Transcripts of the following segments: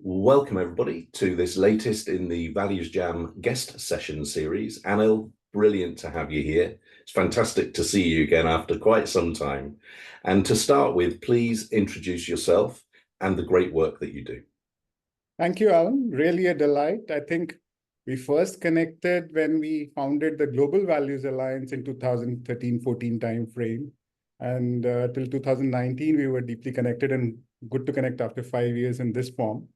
Welcome, everybody, to this latest in the ValuesJam guest session series. Anil, brilliant to have you here. It's fantastic to see you again after quite some time. And to start with, please introduce yourself and the great work that you do. Thank you, Alan. Really a delight. I think we first connected when we founded the Global Values Alliance in 2013-14 timeframe. And till 2019, we were deeply connected and good to connect after 5 years in this form.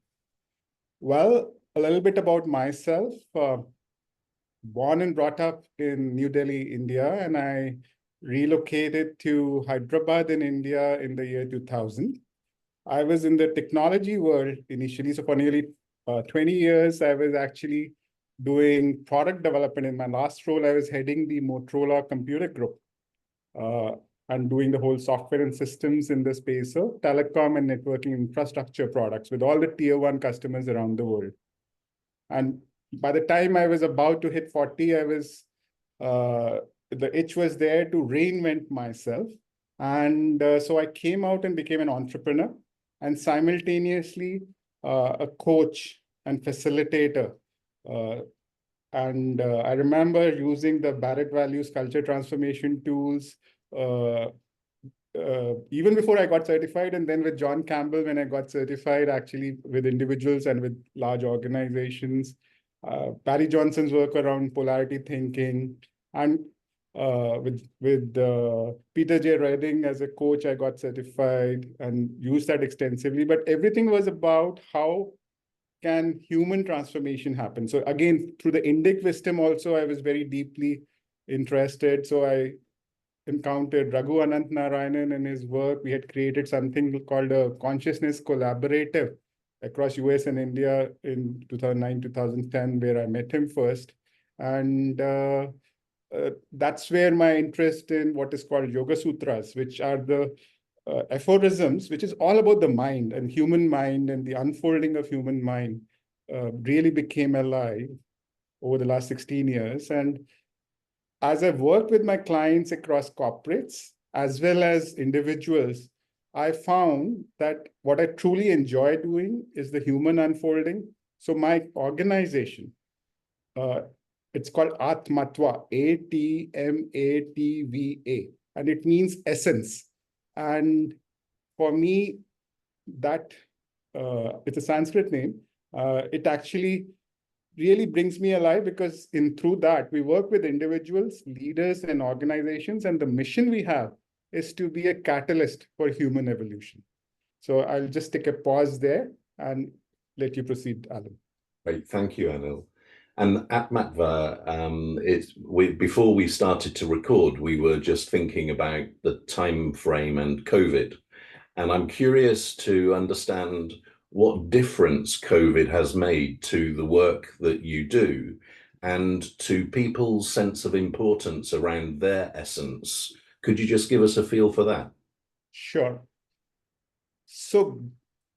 Well, a little bit about myself. Born and brought up in New Delhi, India, and I relocated to Hyderabad in India in the year 2000. I was in the technology world initially. So for nearly 20 years, I was actually doing product development. In my last role, I was heading the Motorola computer group and doing the whole software and systems in the space of telecom and networking infrastructure products with all the tier one customers around the world. And by the time I was about to hit 40, I was the itch was there to reinvent myself. And so I came out and became an entrepreneur and simultaneously a coach and facilitator. I remember using the Barrett Values culture transformation tools even before I got certified, and then with John Campbell when I got certified, actually with individuals and with large organizations. Barry Johnson's work around polarity thinking, and with Peter J. Redding as a coach, I got certified and used that extensively. But everything was about how can human transformation happen. So again, through the Indic wisdom also, I was very deeply interested. So I encountered Raghu Anant Narayanan and his work. We had created something called a consciousness collaborative across US and India in 2009, 2010, where I met him first. And that's where my interest in what is called Yoga Sutras, which are the aphorisms, which is all about the mind and human mind and the unfolding of human mind, really became alive over the last 16 years. And as I've worked with my clients across corporates as well as individuals, I found that what I truly enjoy doing is the human unfolding. So my organization, it's called ATMATVA, ATMATVA, and it means essence. And for me, that it's a Sanskrit name. It actually really brings me alive because through that, we work with individuals, leaders, and organizations. And the mission we have is to be a catalyst for human evolution. So I'll just take a pause there and let you proceed, Alan. Great, thank you, Anil. And ATMATVA, before we started to record, we were just thinking about the time frame and COVID. And I'm curious to understand what difference COVID has made to the work that you do and to people's sense of importance around their essence. Could you just give us a feel for that? Sure. So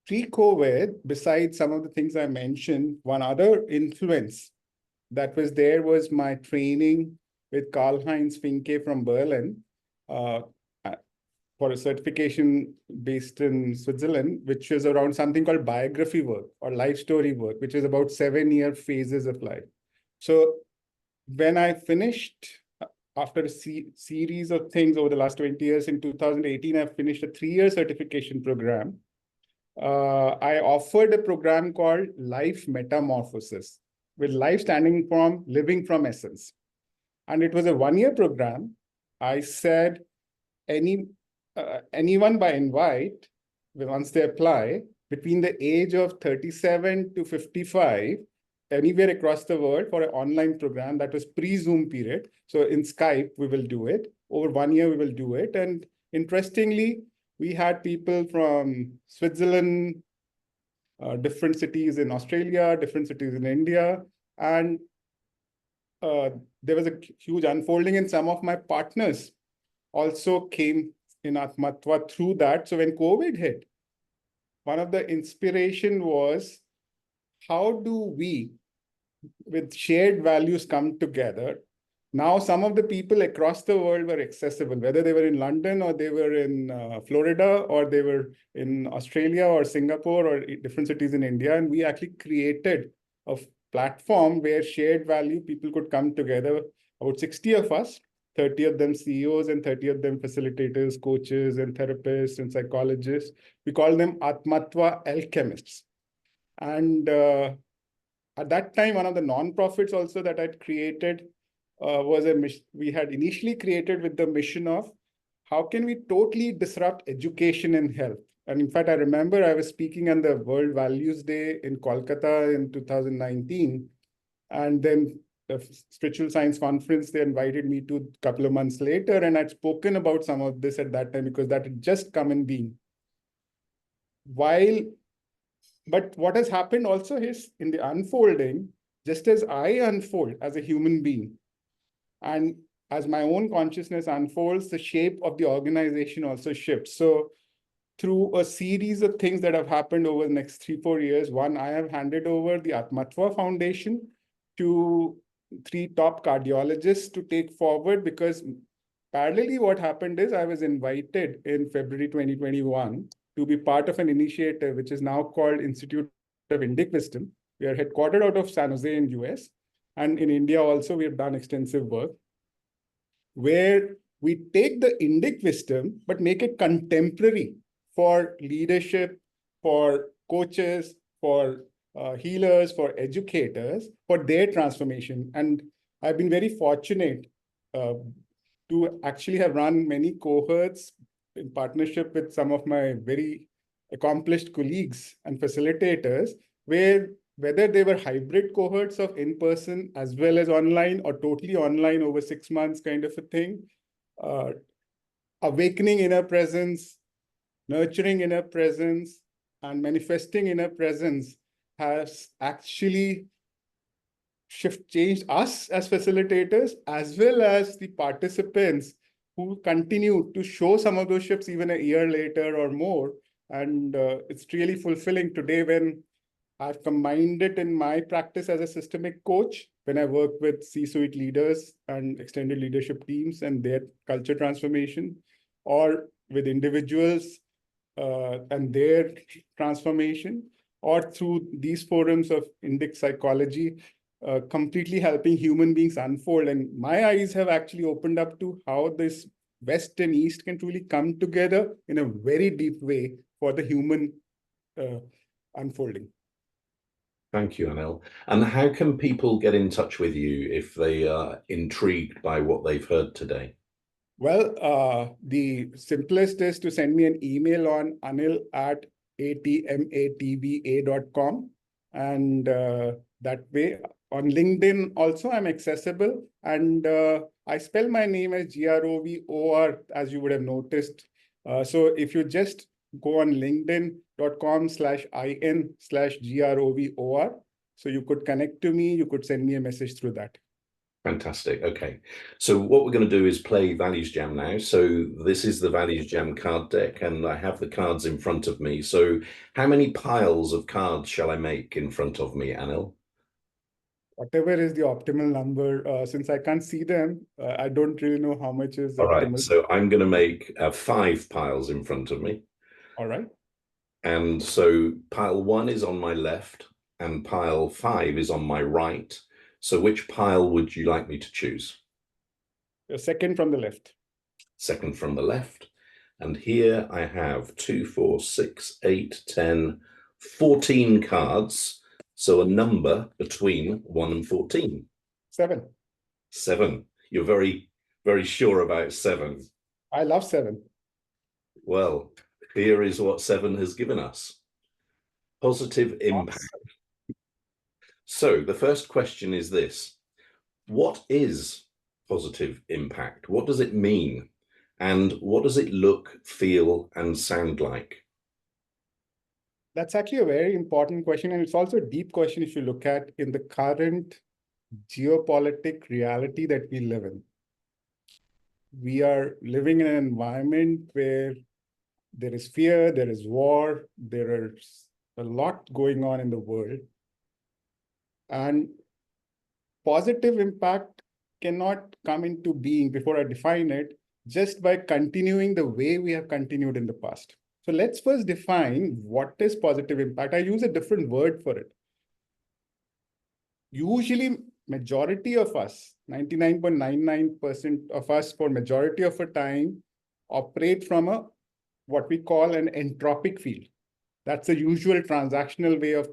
pre-COVID, besides some of the things I mentioned, one other influence that was there was my training with Karl-Heinz Finke from Berlin for a certification based in Switzerland, which is around something called biography work or life story work, which is about 7-year phases of life. So when I finished, after a series of things over the last 20 years, in 2018, I finished a 3-year certification program. I offered a program called Life Metamorphosis, with life standing from living from essence. And it was a 1-year program. I said, anyone by invite, once they apply, between the age of 37 to 55, anywhere across the world for an online program that was pre-Zoom period. So in Skype, we will do it. Over 1 year, we will do it. And interestingly, we had people from Switzerland, different cities in Australia, different cities in India. And there was a huge unfolding, and some of my partners also came in ATMATVA through that. So when COVID hit, one of the inspiration was, how do we, with shared values, come together Now, some of the people across the world were accessible, whether they were in London or they were in Florida or they were in Australia or Singapore or different cities in India. And we actually created a platform where shared value people could come together, about 60 of us, 30 of them CEOs and 30 of them facilitators, coaches and therapists and psychologists. We call them ATMATVA alchemists. And at that time, one of the non-profits also that I'd created was a mission we had initially created with the mission of how can we totally disrupt education and health. And in fact, I remember I was speaking on the World Values Day in Kolkata in 2019. And then the Spiritual Science Conference, they invited me to a couple of months later. And I'd spoken about some of this at that time because that had just come in being. But what has happened also is in the unfolding, just as I unfold as a human being, and as my own consciousness unfolds, the shape of the organization also shifts. So through a series of things that have happened over the next 3-4 years, one, I have handed over the ATMATVA Foundation to 3 top cardiologists to take forward, because parallelly what happened is I was invited in February 2021 to be part of an initiative which is now called Institute of Indic Wisdom. We are headquartered out of San Jose in US. And in India also, we have done extensive work where we take the Indic wisdom, but make it contemporary for leadership, for coaches, for healers, for educators, for their transformation. And I've been very fortunate to actually have run many cohorts in partnership with some of my very accomplished colleagues and facilitators, where whether they were hybrid cohorts of in-person as well as online or totally online over 6 months kind of a thing, awakening inner presence, nurturing inner presence, and manifesting inner presence has actually changed us as facilitators, as well as the participants who continue to show some of those shifts even a year later or more. And it's really fulfilling today when I've combined it in my practice as a systemic coach, when I work with C-suite leaders and extended leadership teams and their culture transformation, or with individuals and their transformation, or through these forums of Indic psychology, completely helping human beings unfold. And my eyes have actually opened up to how this West and East can truly come together in a very deep way for the human unfolding. Thank you, Anil. And how can people get in touch with you if they are intrigued by what they've heard today? Well, the simplest is to send me an email on anil@atmatva.com. And that way, on LinkedIn also, I'm accessible. And I spell my name as Grovor, as you would have noticed. So if you just go on linkedin.com/in/Grovor, so you could connect to me, you could send me a message through that. Fantastic. Okay. So what we're going to do is play Values Jam now. So this is the Values Jam card deck, and I have the cards in front of me. So how many piles of cards shall I make in front of me, Anil? Whatever is the optimal number. Since I can't see them, I don't really know how much is All optimal. right. So I'm going to make 5 piles in front of me. All right. And so pile 1 is on my left and pile 5 is on my right. So which pile would you like me to choose? The second from the left. Second from the left. And here I have 2, 4, 6, 8, 10, 14 cards. So a number between 1 and 14. 7. 7. You're very, very sure about 7. I love 7. Well, here is what 7 has given us. Positive impact. Awesome. So the first question is this: what is positive impact? What does it mean? And what does it look, feel, and sound like? That's actually a very important question. And it's also a deep question if you look at in the current geopolitical reality that we live in. We are living in an environment where there is fear, there is war, there is a lot going on in the world. And positive impact cannot come into being before I define it just by continuing the way we have continued in the past. So let's first define what is positive impact. I use a different word for it. Usually, majority of us, 99.99% of us for majority of the time, operate from what we call an entropic field. That's the usual transactional way of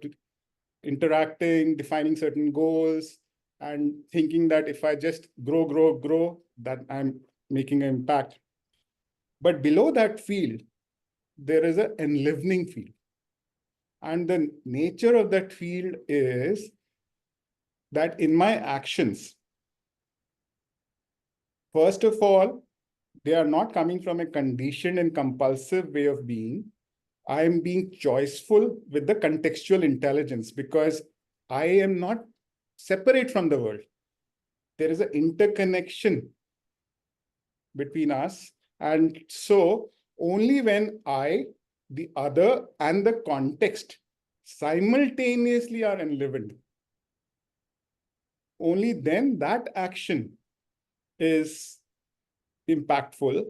interacting, defining certain goals, and thinking that if I just grow, that I'm making an impact. But below that field, there is an enlivening field. And the nature of that field is that in my actions, first of all, they are not coming from a conditioned and compulsive way of being. I am being choiceful with the contextual intelligence because I am not separate from the world. There is an interconnection between us. And so only when I, the other, and the context simultaneously are enlivened, only then that action is impactful.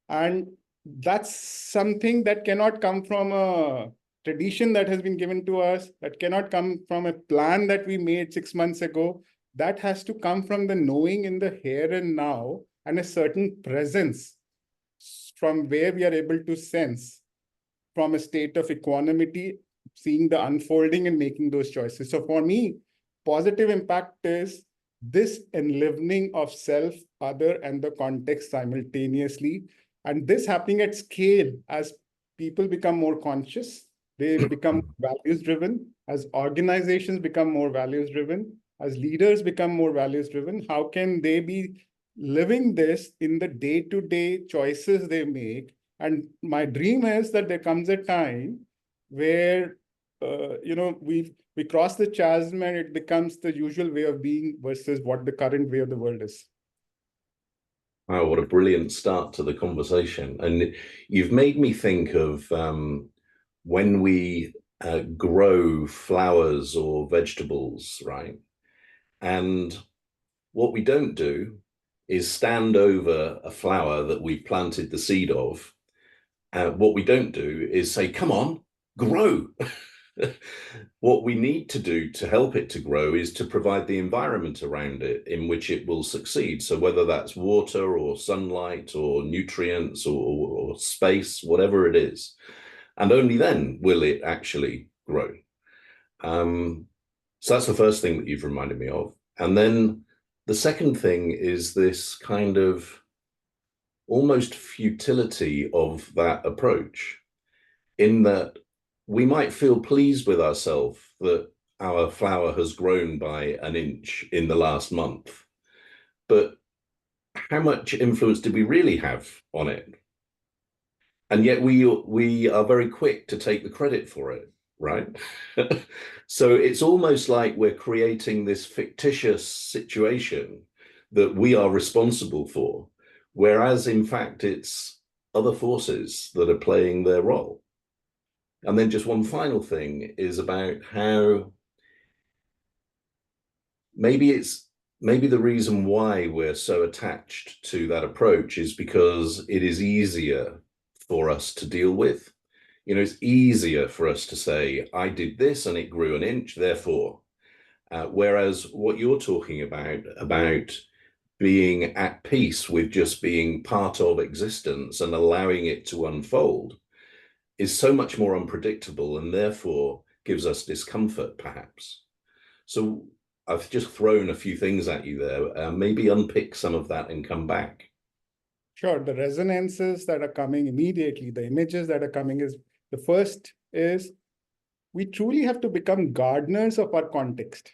And that's something that cannot come from a tradition that has been given to us, that cannot come from a plan that we made 6 months ago. That has to come from the knowing in the here and now and a certain presence from where we are able to sense from a state of equanimity, seeing the unfolding and making those choices. So for me, positive impact is this enlivening of self, other, and the context simultaneously. And this happening at scale as people become more conscious, they become values-driven, as organizations become more values-driven, as leaders become more values-driven. How can they be living this in the day-to-day choices they make? And my dream is that there comes a time where we cross the chasm and it becomes the usual way of being versus what the current way of the world is. Wow, what a brilliant start to the conversation. And you've made me think of when we grow flowers or vegetables, right? And what we don't do is stand over a flower that we've planted the seed of. What we don't do is say, come on, grow. What we need to do to help it to grow is to provide the environment around it in which it will succeed. So whether that's water or sunlight or nutrients or space, whatever it is, and only then will it actually grow. So that's the first thing that you've reminded me of. And then the second thing is this kind of almost futility of that approach, in that we might feel pleased with ourselves that our flower has grown by an inch in the last month, but how much influence did we really have on it? And yet we are very quick to take the credit for it, right? So it's almost like we're creating this fictitious situation that we are responsible for, whereas in fact it's other forces that are playing their role. And then just one final thing is about how maybe the reason why we're so attached to that approach is because it is easier for us to deal with. You know, it's easier for us to say, I did this and it grew an inch, therefore. Whereas what you're talking about being at peace with just being part of existence and allowing it to unfold, is so much more unpredictable and therefore gives us discomfort, perhaps. So I've just thrown a few things at you there. Maybe unpick some of that and come back. Sure. The resonances that are coming immediately, the images that are coming is, the first is we truly have to become gardeners of our context.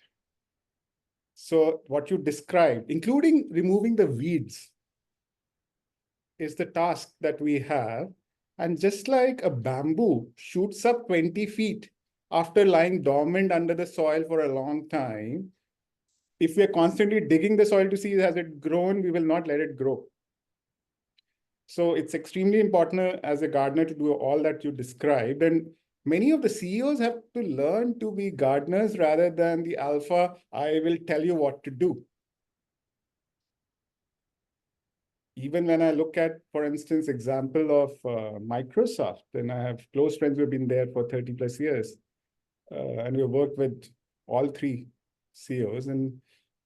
So what you described, including removing the weeds, is the task that we have. And just like a bamboo shoots up 20 feet after lying dormant under the soil for a long time, if we are constantly digging the soil to see has it grown, we will not let it grow. So it's extremely important as a gardener to do all that you described. And many of the CEOs have to learn to be gardeners rather than the alpha, I will tell you what to do. even when I look at, for instance, example of Microsoft, and I have close friends who have been there for 30 plus years, and we worked with all three CEOs, and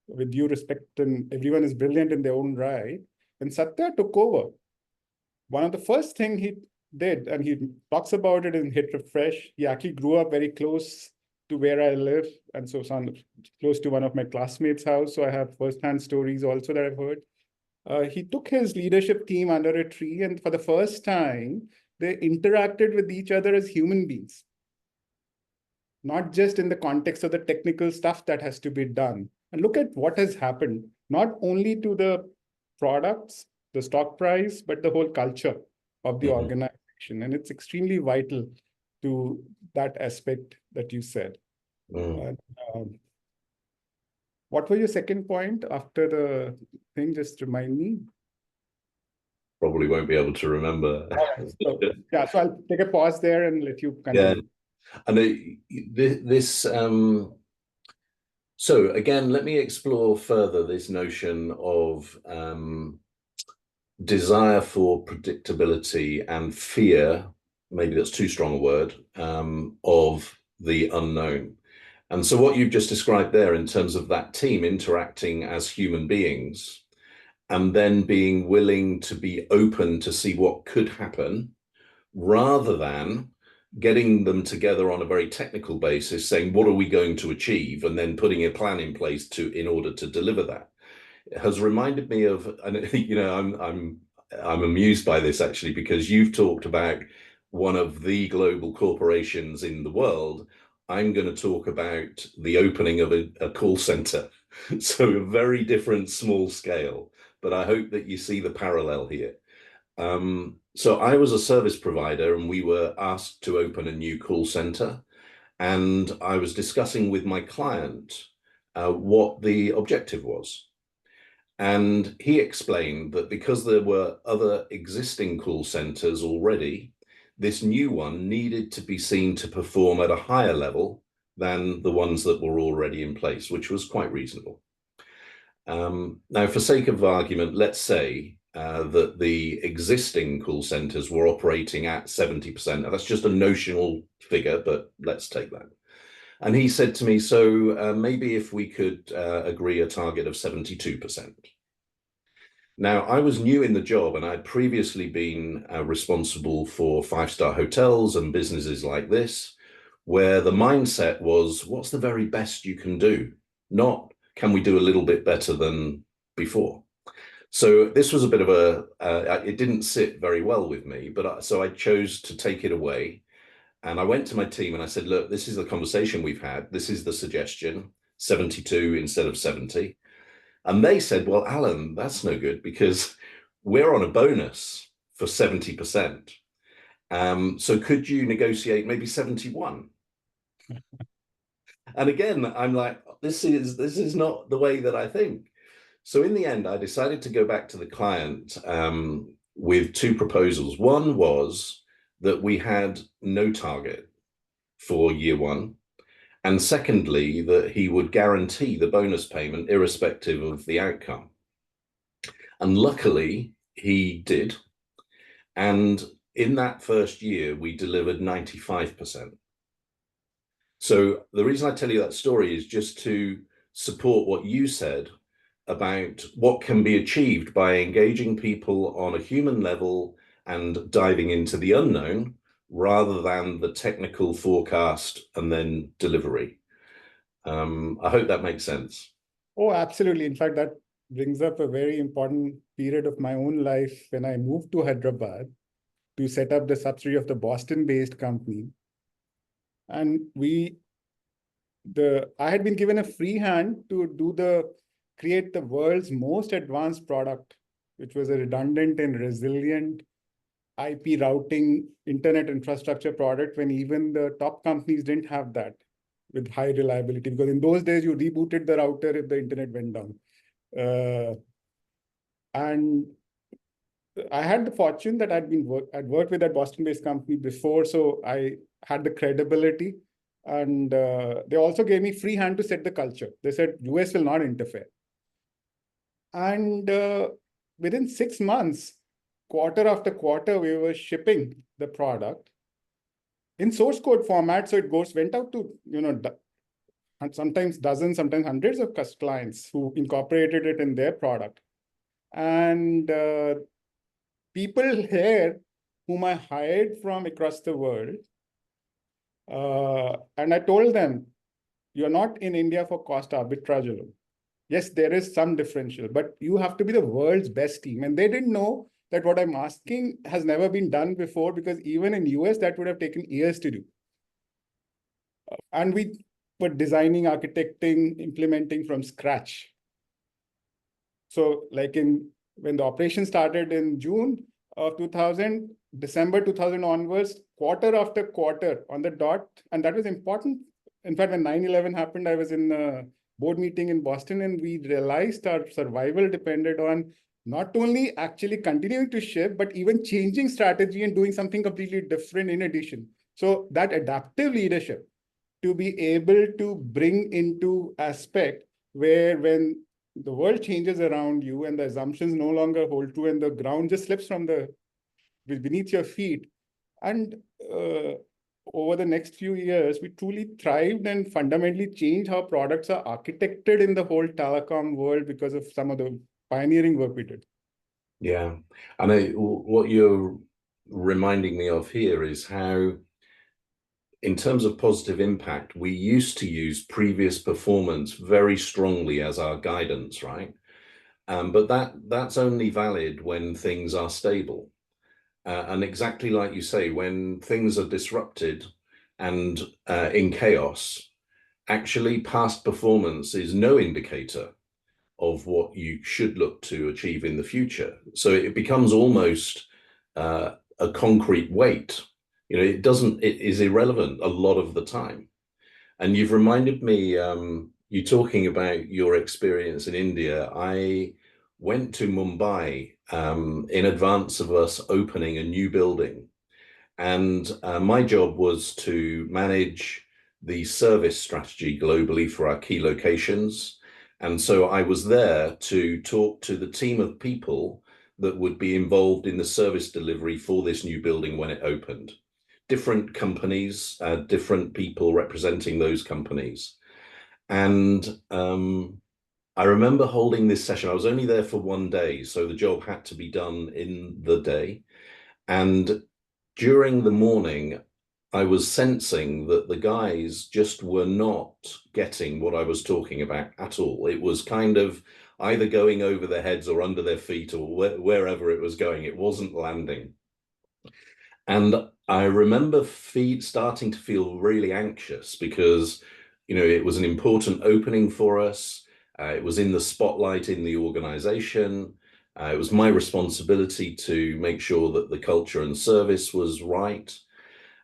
with due respect, and everyone is brilliant in their own right. When Satya took over, one of the first thing he did, and he talks about it in Hit Refresh, he actually grew up very close to where I live, and so close to one of my classmates' house. So I have firsthand stories also that I've heard. He took his leadership team under a tree, and for the first time, they interacted with each other as human beings, not just in the context of the technical stuff that has to be done. And look at what has happened, not only to the products, the stock price, but the whole culture of the organization. And it's extremely vital to that aspect that you said. What was your second point after the thing? Just remind me. Probably won't be able to remember. So I'll take a pause there and let you continue. Yeah. And so again, let me explore further this notion of desire for predictability and fear, maybe that's too strong a word, of the unknown. And so what you've just described there in terms of that team interacting as human beings and then being willing to be open to see what could happen, rather than getting them together on a very technical basis, saying, what are we going to achieve? And then putting a plan in place in order to deliver that. It has reminded me of, and you know, I'm amused by this actually, because you've talked about one of the global corporations in the world. I'm going to talk about the opening of a call center. So a very different small scale, but I hope that you see the parallel here. So I was a service provider, and we were asked to open a new call center, and I was discussing with my client what the objective was. And he explained that because there were other existing call centers already, this new one needed to be seen to perform at a higher level than the ones that were already in place, which was quite reasonable. Now, for sake of argument, let's say that the existing call centers were operating at 70%. Now, that's just a notional figure, but let's take that. And he said to me, so maybe if we could agree a target of 72%. Now, I was new in the job, and I'd previously been responsible for five-star hotels and businesses like this, where the mindset was, what's the very best you can do? Not, can we do a little bit better than before? So this was a bit of it didn't sit very well with me, but so I chose to take it away. And I went to my team and I said, look, this is the conversation we've had. This is the suggestion, 72 instead of 70. And they said, well, Alan, that's no good because we're on a bonus for 70%. So could you negotiate maybe 71? And again, I'm like, this is not the way that I think. So in the end, I decided to go back to the client with two proposals. One was that we had no target for year one. And secondly, that he would guarantee the bonus payment irrespective of the outcome. And luckily, he did. And in that first year, we delivered 95%. So the reason I tell you that story is just to support what you said about what can be achieved by engaging people on a human level and diving into the unknown rather than the technical forecast and then delivery. I hope that makes sense. Oh, absolutely. In fact, that brings up a very important period of my own life when I moved to Hyderabad to set up the subsidiary of the Boston-based company. And I had been given a free hand to create the world's most advanced product, which was a redundant and resilient IP routing internet infrastructure product when even the top companies didn't have that with high reliability, because in those days you rebooted the router if the internet went down. And I had the fortune that I'd worked with that Boston-based company before, so I had the credibility. And they also gave me free hand to set the culture. They said, US will not interfere. And within 6 months, quarter after quarter, we were shipping the product in source code format. So it went out to, and sometimes dozens, sometimes hundreds of clients who incorporated it in their product. And people here whom I hired from across the world, and I told them, you're not in India for cost arbitrage alone. Yes, there is some differential, but you have to be the world's best team. And they didn't know that what I'm asking has never been done before, because even in US, that would have taken years to do. And we were designing, architecting, implementing from scratch. So like when the operation started in June of 2000, December 2000 onwards, quarter after quarter on the dot, and that was important. In fact, when 9/11 happened, I was in a board meeting in Boston, and we realized our survival depended on not only actually continuing to ship, but even changing strategy and doing something completely different in addition. So that adaptive leadership, to be able to bring into aspect where when the world changes around you and the assumptions no longer hold true and the ground just slips from beneath your feet. And over the next few years, we truly thrived and fundamentally changed how products are architected in the whole telecom world because of some of the pioneering work we did. Yeah. And what you're reminding me of here is how, in terms of positive impact, we used to use previous performance very strongly as our guidance, right? But that's only valid when things are stable. And exactly like you say, when things are disrupted and in chaos, actually past performance is no indicator of what you should look to achieve in the future. So it becomes almost a concrete weight. It is irrelevant a lot of the time. And you've reminded me, you talking about your experience in India. I went to Mumbai in advance of us opening a new building. And my job was to manage the service strategy globally for our key locations. And so I was there to talk to the team of people that would be involved in the service delivery for this new building when it opened. Different companies, different people representing those companies. And I remember holding this session. I was only there for one day, so the job had to be done in the day. And during the morning, I was sensing that the guys just were not getting what I was talking about at all. It was kind of either going over their heads or under their feet or wherever it was going. It wasn't landing. And I remember starting to feel really anxious because, it was an important opening for us. It was in the spotlight in the organization. It was my responsibility to make sure that the culture and service was right.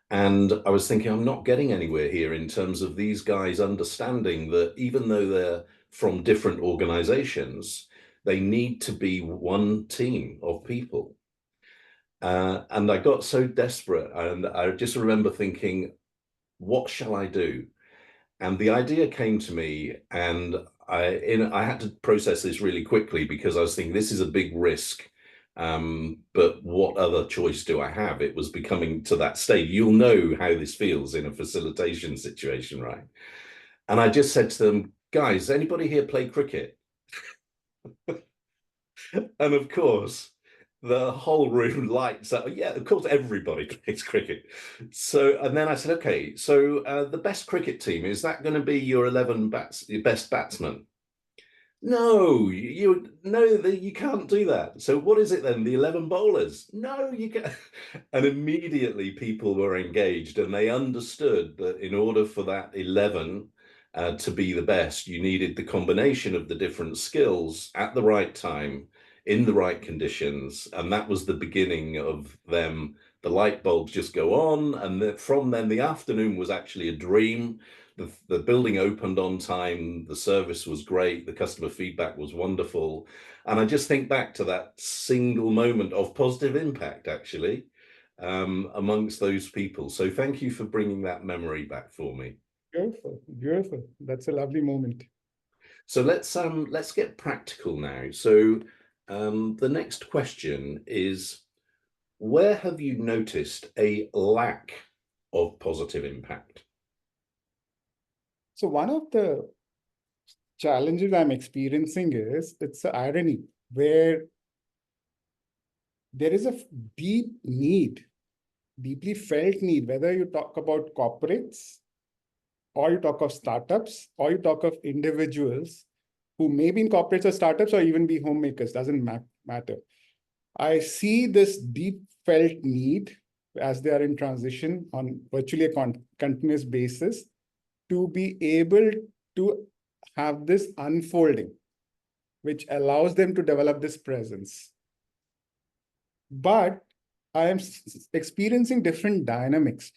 And I was thinking, I'm not getting anywhere here in terms of these guys understanding that even though they're from different organizations, they need to be one team of people. And I got so desperate, and I just remember thinking, what shall I do? And the idea came to me, and I had to process this really quickly because I was thinking, this is a big risk. But what other choice do I have? It was becoming to that stage. You'll know how this feels in a facilitation situation, right? And I just said to them, guys, anybody here play cricket? And of course, the whole room lights up. Yeah, of course, everybody plays cricket. So, and then I said, okay, so the best cricket team, is that going to be your 11 your best batsmen? No, you can't do that. So what is it then? The 11 bowlers? No, you can't. And immediately people were engaged, and they understood that in order for that 11 to be the best, you needed the combination of the different skills at the right time, in the right conditions. And that was the beginning of them. The light bulbs just go on. And from then, the afternoon was actually a dream. The building opened on time, the service was great, the customer feedback was wonderful. And I just think back to that single moment of positive impact, actually, amongst those people. So thank you for bringing that memory back for me. Beautiful, beautiful. That's a lovely moment. So let's get practical now. So The next question is, where have you noticed a lack of positive impact? So one of the challenges I'm experiencing is it's an irony where there is a deep need, deeply felt need, whether you talk about corporates or you talk of startups or you talk of individuals who may be in corporates or startups or even be homemakers, doesn't matter. I see this deep felt need as they are in transition on virtually a continuous basis to be able to have this unfolding, which allows them to develop this presence. But I am experiencing different dynamics.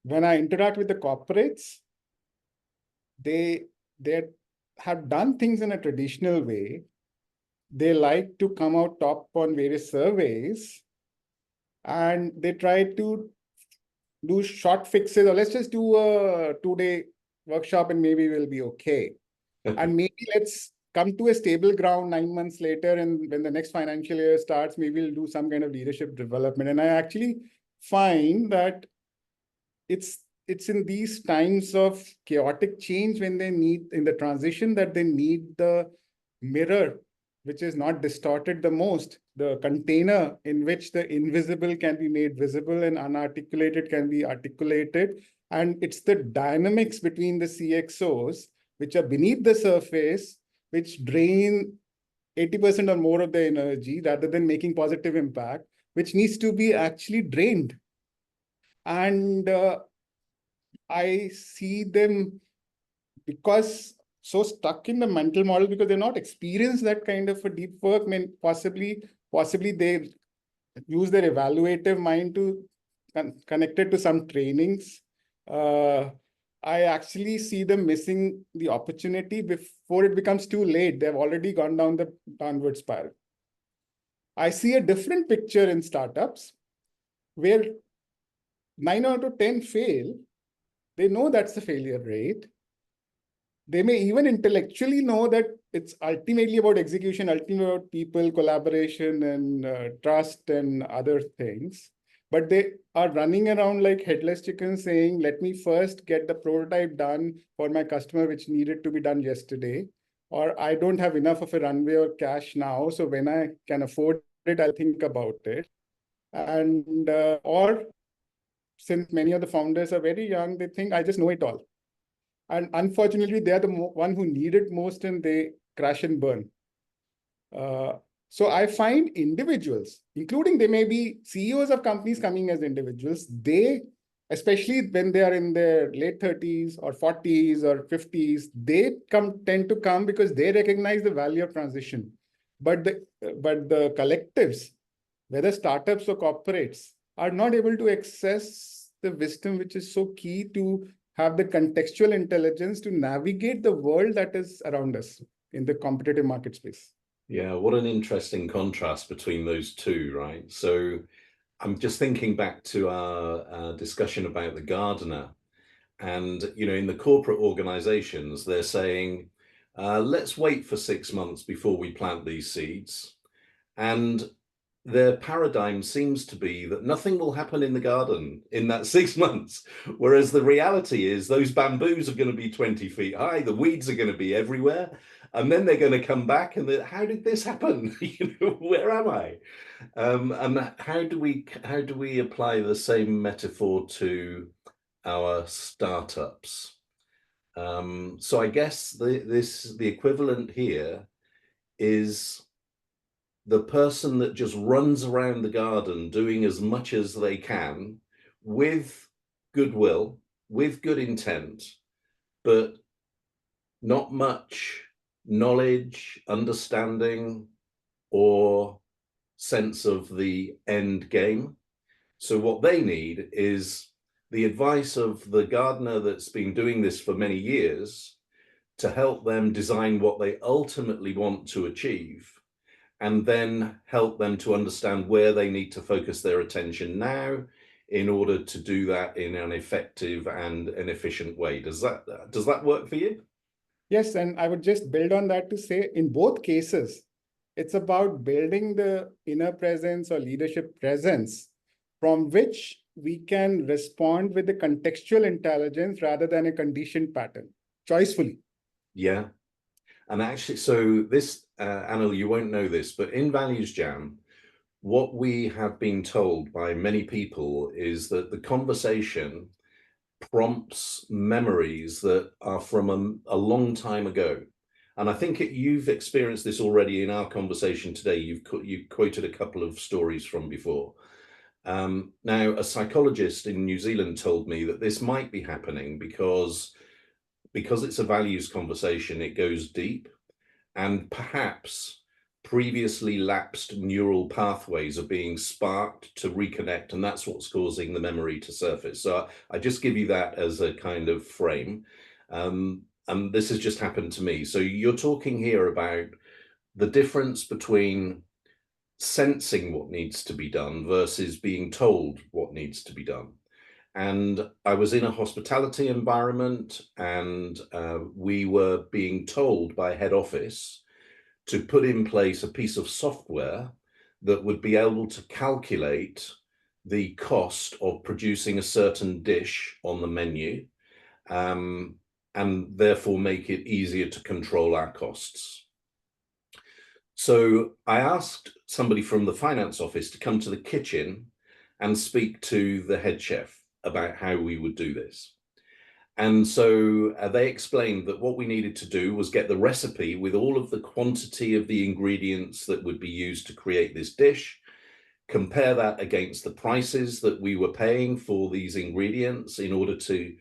When I interact with the corporates, they have done things in a traditional way. They like to come out top on various surveys, and they try to do short fixes, or let's just do a 2-day workshop and maybe we'll be okay. And maybe let's come to a stable ground 9 months later, and when the next financial year starts, maybe we'll do some kind of leadership development. And I actually find that it's in these times of chaotic change, when they need, in the transition, that they need the mirror, which is not distorted the most, the container in which the invisible can be made visible and unarticulated can be articulated. And it's the dynamics between the CXOs, which are beneath the surface, which drain 80% or more of the energy rather than making positive impact, which needs to be actually drained. And I see them because so stuck in the mental model because they're not experienced that kind of a deep work. I mean, possibly they use their evaluative mind to connect it to some trainings. I actually see them missing the opportunity before it becomes too late. They've already gone down the downward spiral. I see a different picture in startups where 9 out of 10 fail. They know that's the failure rate. They may even intellectually know that it's ultimately about execution, ultimately about people, collaboration, and trust and other things. But they are running around like headless chickens saying, let me first get the prototype done for my customer, which needed to be done yesterday. Or I don't have enough of a runway or cash now, so when I can afford it, I'll think about it. And or since many of the founders are very young, they think I just know it all. And unfortunately, they are the one who need it most, and they crash and burn. So I find individuals, including they may be CEOs of companies coming as individuals, they, especially when they are in their late 30s or 40s or 50s, they tend to come because they recognize the value of transition. But the collectives, whether startups or corporates, are not able to access the wisdom which is so key to have the contextual intelligence to navigate the world that is around us in the competitive market space. Yeah, what an interesting contrast between those two, right? So I'm just thinking back to our discussion about the gardener. And, in the corporate organizations, they're saying, let's wait for 6 months before we plant these seeds. And their paradigm seems to be that nothing will happen in the garden in that 6 months. Whereas the reality is those bamboos are going to be 20 feet high, the weeds are going to be everywhere. And then they're going to come back and how did this happen? Where am I? And how do we apply the same metaphor to our startups? So I guess the equivalent here is the person that just runs around the garden doing as much as they can with goodwill, with good intent, but not much knowledge, understanding, or sense of the end game. So what they need is the advice of the gardener that's been doing this for many years to help them design what they ultimately want to achieve, and then help them to understand where they need to focus their attention now in order to do that in an effective and an efficient way. Does that work for you? Yes, and I would just build on that to say, in both cases, It's about building the inner presence or leadership presence from which we can respond with the contextual intelligence rather than a conditioned pattern, choicefully. Yeah. And actually, so this, Anil, you won't know this, but in ValuesJam, what we have been told by many people is that the conversation prompts memories that are from a long time ago. And I think you've experienced this already in our conversation today. You've quoted a couple of stories from before. Now, a psychologist in New Zealand told me that this might be happening because it's a values conversation, it goes deep, and perhaps previously lapsed neural pathways are being sparked to reconnect, and that's what's causing the memory to surface. So I just give you that as a kind of frame. And this has just happened to me. So you're talking here about the difference between sensing what needs to be done versus being told what needs to be done. And I was in a hospitality environment, and we were being told by head office to put in place a piece of software that would be able to calculate the cost of producing a certain dish on the menu, and therefore make it easier to control our costs. So I asked somebody from the finance office to come to the kitchen and speak to the head chef about how we would do this. And so they explained that what we needed to do was get the recipe with all of the quantity of the ingredients that would be used to create this dish, compare that against the prices that we were paying for these ingredients in order to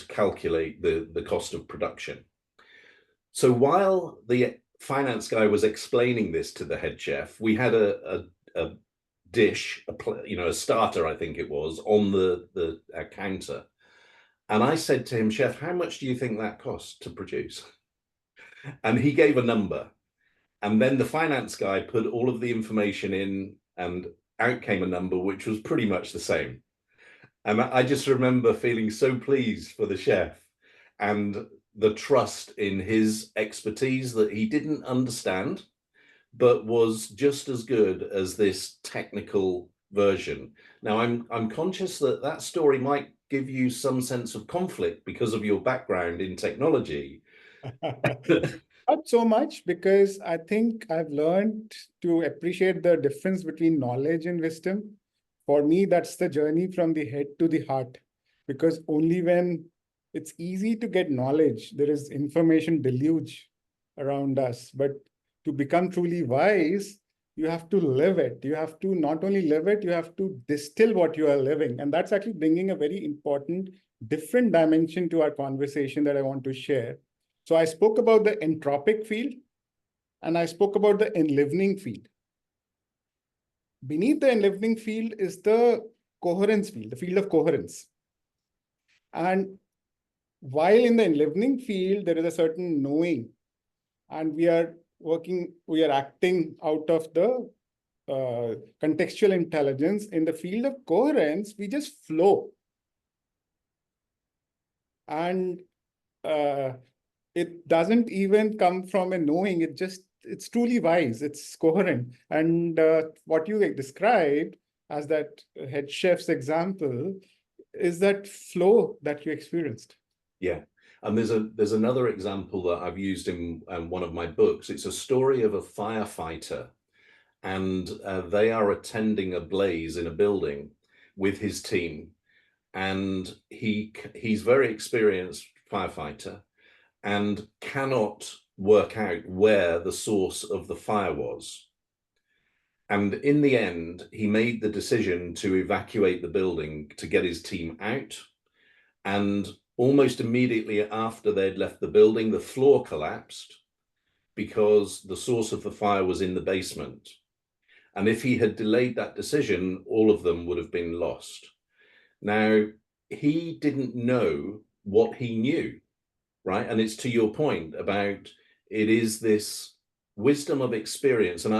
calculate the cost of production. So while the finance guy was explaining this to the head chef, we had a dish, a starter, I think it was, on the counter. And I said to him, "Chef, how much do you think that cost to produce?" And he gave a number. And then the finance guy put all of the information in, and out came a number which was pretty much the same. And I just remember feeling so pleased for the chef and the trust in his expertise that he didn't understand, but was just as good as this technical version. Now, I'm conscious that that story might give you some sense of conflict because of your background in technology. Not so much, because I think I've learned to appreciate the difference between knowledge and wisdom. For me, that's the journey from the head to the heart, because only when it's easy to get knowledge, there is information deluge around us. But to become truly wise, you have to live it. You have to not only live it, you have to distill what you are living. And that's actually bringing a very important, different dimension to our conversation that I want to share. So I spoke about the entropic field, and I spoke about the enlivening field. Beneath the enlivening field is the coherence field, the field of coherence. And while in the enlivening field, there is a certain knowing, and we are acting out of the contextual intelligence. In the field of coherence, we just flow. And it doesn't even come from a knowing, it's truly wise, it's coherent. And what you described as that head chef's example is that flow that you experienced. Yeah. And there's another example that I've used in one of my books. It's a story of a firefighter, and they are attending a blaze in a building with his team. And he's very experienced firefighter and cannot work out where the source of the fire was. And in the end, he made the decision to evacuate the building to get his team out. And almost immediately after they'd left the building, the floor collapsed because the source of the fire was in the basement. And if he had delayed that decision, all of them would have been lost. Now, he didn't know what he knew, right? And it's to your point about it is this wisdom of experience. And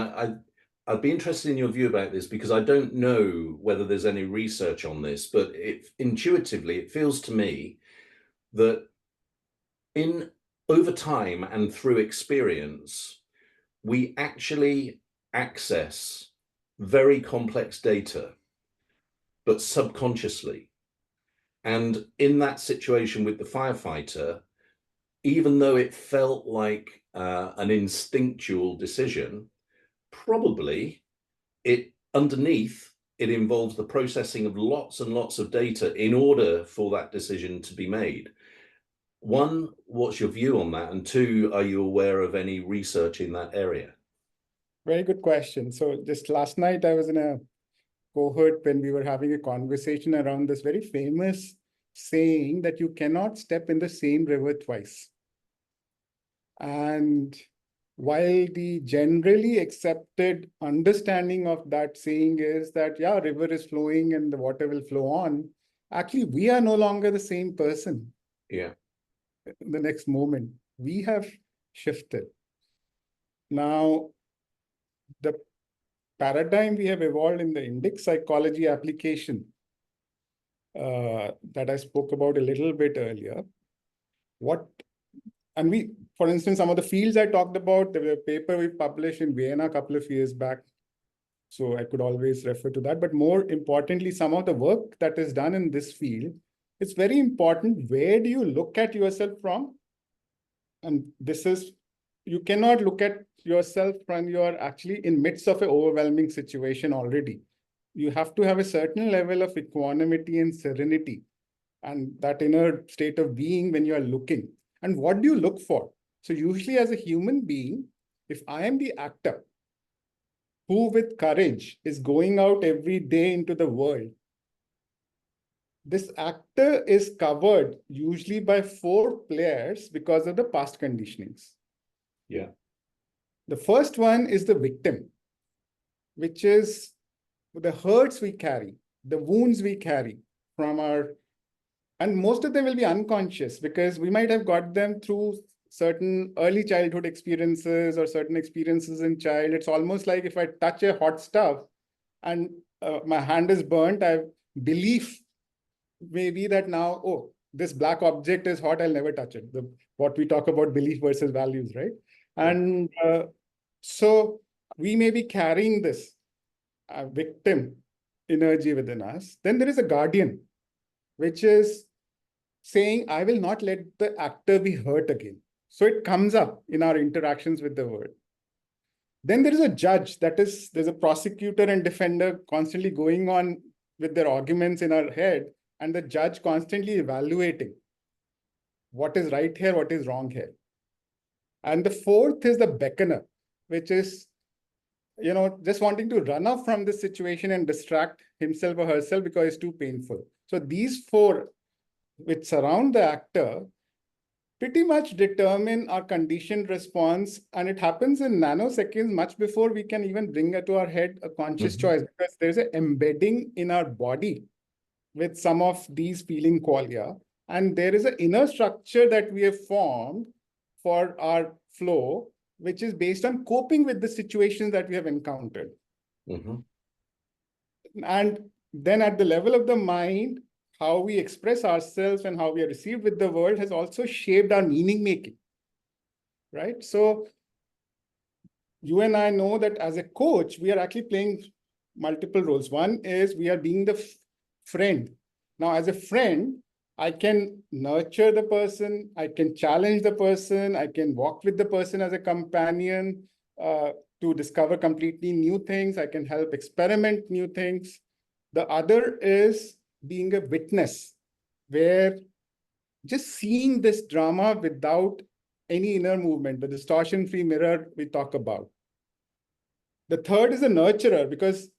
I'd be interested in your view about this, because I don't know whether there's any research on this, but intuitively, it feels to me that over time and through experience, we actually access very complex data, but subconsciously. And in that situation with the firefighter, even though it felt like an instinctual decision, probably underneath it involves the processing of lots and lots of data in order for that decision to be made. One, what's your view on that? And two, are you aware of any research in that area? Very good question. So just last night, I was in a cohort when we were having a conversation around this very famous saying that you cannot step in the same river twice. And while the generally accepted understanding of that saying is that, yeah, river is flowing and the water will flow on, actually, we are no longer the same person. Yeah. In the next moment, we have shifted. Now, the paradigm we have evolved in the Indic psychology application that I spoke about a little bit earlier, for instance, some of the fields I talked about, there was a paper we published in Vienna a couple of years back. So I could always refer to that. But more importantly, some of the work that is done in this field, it's very important. Where do you look at yourself from? And you cannot look at yourself when you are actually in midst of an overwhelming situation already. You have to have a certain level of equanimity and serenity and that inner state of being when you are looking. And what do you look for? So usually as a human being, if I am the actor who with courage is going out every day into the world, this actor is covered usually by 4 players because of the past conditionings. Yeah. The first one is the victim, which is the hurts we carry, the wounds we carry from and most of them will be unconscious because we might have got them through certain early childhood experiences or certain experiences in child. It's almost like if I touch a hot stove and my hand is burnt, I believe maybe that now, oh, this black object is hot, I'll never touch it. What we talk about belief versus values, right? And so we may be carrying this victim energy within us. Then there is a guardian, which is saying, I will not let the actor be hurt again. So it comes up in our interactions with the world. Then there is a judge, there's a prosecutor and defender constantly going on with their arguments in our head, and the judge constantly evaluating what is right here, what is wrong here. And the fourth is the beckoner, which is, just wanting to run off from this situation and distract himself or herself because it's too painful. So these 4 which surround the actor pretty much determine our conditioned response. And it happens in nanoseconds, much before we can even bring it to our head a conscious choice, because there's an embedding in our body with some of these feeling qualia. And there is an inner structure that we have formed for our flow, which is based on coping with the situations that we have encountered. And then at the level of the mind, how we express ourselves and how we are received with the world has also shaped our meaning making, right? So you and I know that as a coach, we are actually playing multiple roles. One is we are being the friend. Now, as a friend, I can nurture the person, I can challenge the person, I can walk with the person as a companion to discover completely new things. I can help experiment new things. The other is being a witness, where just seeing this drama without any inner movement, the distortion-free mirror we talk about. The third is a nurturer, because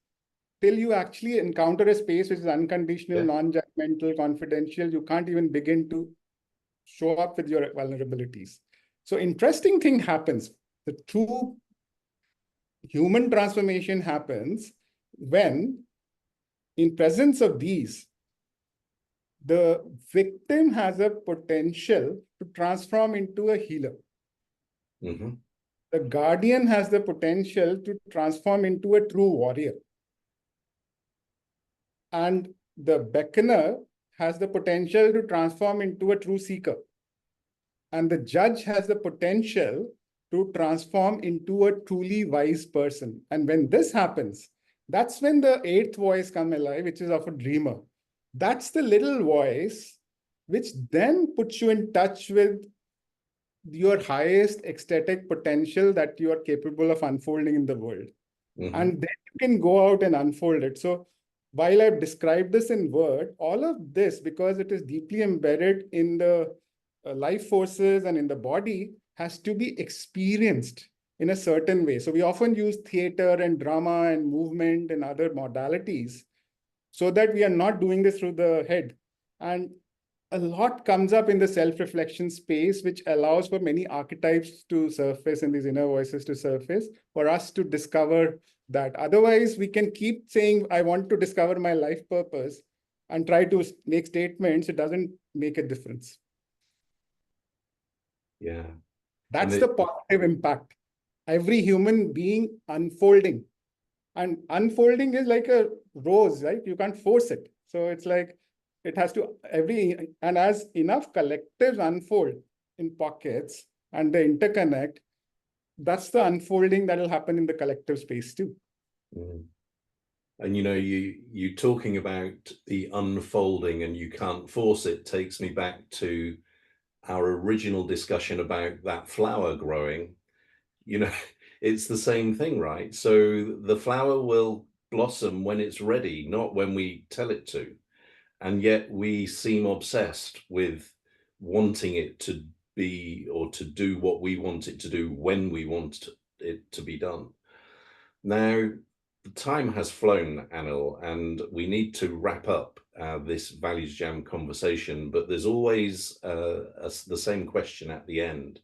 till you actually encounter a space which is unconditional, non-judgmental, confidential, you can't even begin to show up with your vulnerabilities. So interesting thing happens. The true human transformation happens when, in presence of these, the victim has a potential to transform into a healer. The guardian has the potential to transform into a true warrior. And the beckoner has the potential to transform into a true seeker. And the judge has the potential to transform into a truly wise person. And when this happens, that's when the eighth voice comes alive, which is of a dreamer. That's the little voice which then puts you in touch with your highest ecstatic potential that you are capable of unfolding in the world. Mm-hmm. And then you can go out and unfold it. So while I've described this in word, all of this, because it is deeply embedded in the life forces and in the body, has to be experienced in a certain way. So we often use theater and drama and movement and other modalities so that we are not doing this through the head. And a lot comes up in the self-reflection space, which allows for many archetypes to surface and these inner voices to surface for us to discover that. Otherwise, we can keep saying, I want to discover my life purpose and try to make statements. It doesn't make a difference. Yeah. That's the positive impact. Every human being unfolding. And unfolding is like a rose, right? You can't force it. So it's like, it has to and as enough collectives unfold in pockets and they interconnect, that's the unfolding that will happen in the collective space too. Mm. And you talking about the unfolding and you can't force it takes me back to our original discussion about that flower growing. It's the same thing, right? So the flower will blossom when it's ready, not when we tell it to. And yet we seem obsessed with wanting it to be or to do what we want it to do when we want it to be done. Now, the time has flown, Anil, and we need to wrap up this Values Jam conversation, but there's always the same question at the end,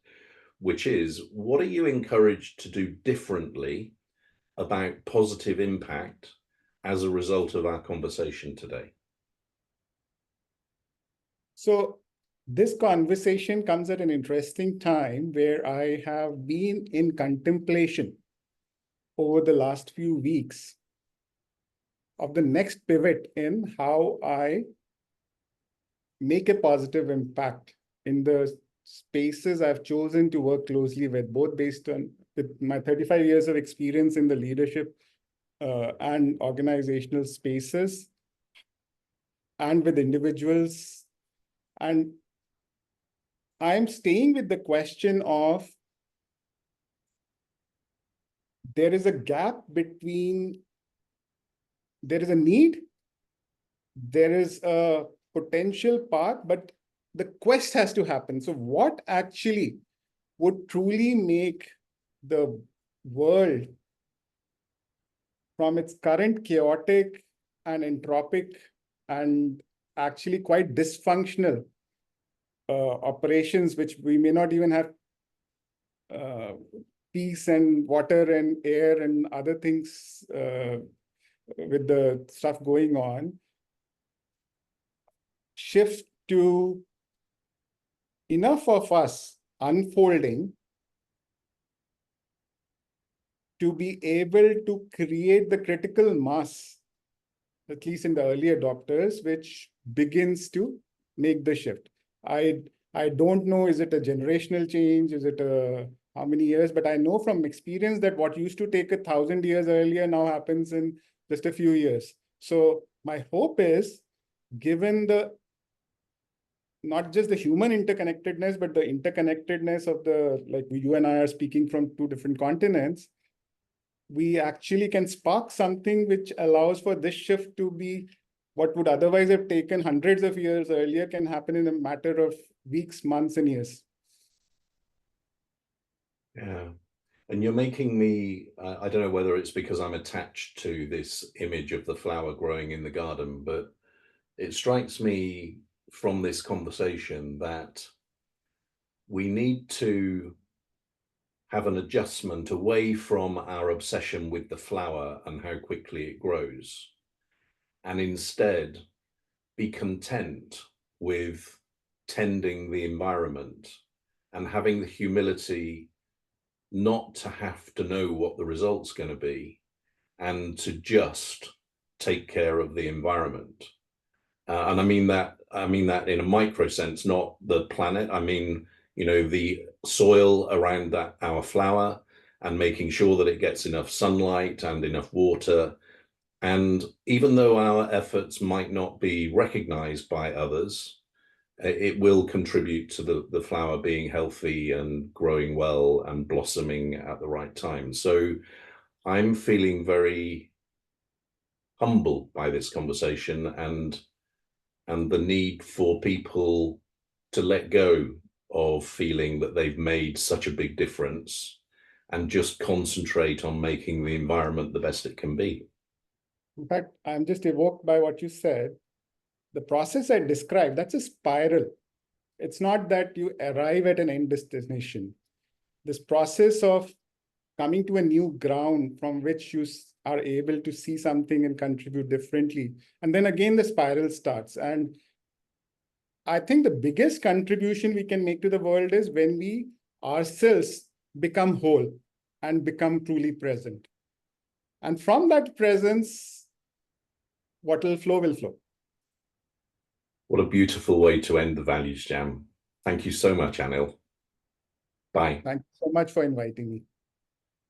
which is, what are you encouraged to do differently about positive impact as a result of our conversation today? So this conversation comes at an interesting time where I have been in contemplation over the last few weeks of the next pivot in how I make a positive impact in the spaces I've chosen to work closely with, both based on with my 35 years of experience in the leadership and organizational spaces and with individuals. And I'm staying with the question of there is a gap between, there is a need, there is a potential path, but the quest has to happen. So what actually would truly make the world from its current chaotic and entropic and actually quite dysfunctional operations, which we may not even have peace and water and air and other things with the stuff going on, shift to enough of us unfolding to be able to create the critical mass, at least in the early adopters, which begins to make the shift. I don't know, is it a generational change? Is it how many years? But I know from experience that what used to take 1,000 years earlier now happens in just a few years. So my hope is, given the not just the human interconnectedness, but the interconnectedness of the, like you and I are speaking from two different continents, we actually can spark something which allows for this shift to be what would otherwise have taken hundreds of years earlier can happen in a matter of weeks, months, and years. Yeah. And you're making me, I don't know whether it's because I'm attached to this image of the flower growing in the garden, but it strikes me from this conversation that we need to have an adjustment away from our obsession with the flower and how quickly it grows, and instead be content with tending the environment and having the humility not to have to know what the result's going to be and to just take care of the environment. And I mean that in a micro sense, not the planet. I mean, you know, the soil around our flower, and making sure that it gets enough sunlight and enough water. And even though our efforts might not be recognized by others, it will contribute to the flower being healthy and growing well and blossoming at the right time. So I'm feeling very humbled by this conversation, and the need for people to let go of feeling that they've made such a big difference and just concentrate on making the environment the best it can be. In fact, I'm just evoked by what you said. The process I described, that's a spiral. It's not that you arrive at an end destination. This process of coming to a new ground from which you are able to see something and contribute differently. And then again, the spiral starts. And I think the biggest contribution we can make to the world is when we ourselves become whole and become truly present. And from that presence, what will flow will flow. What a beautiful way to end the Values Jam. Thank you so much, Anil. Bye. Thank you so much for inviting me.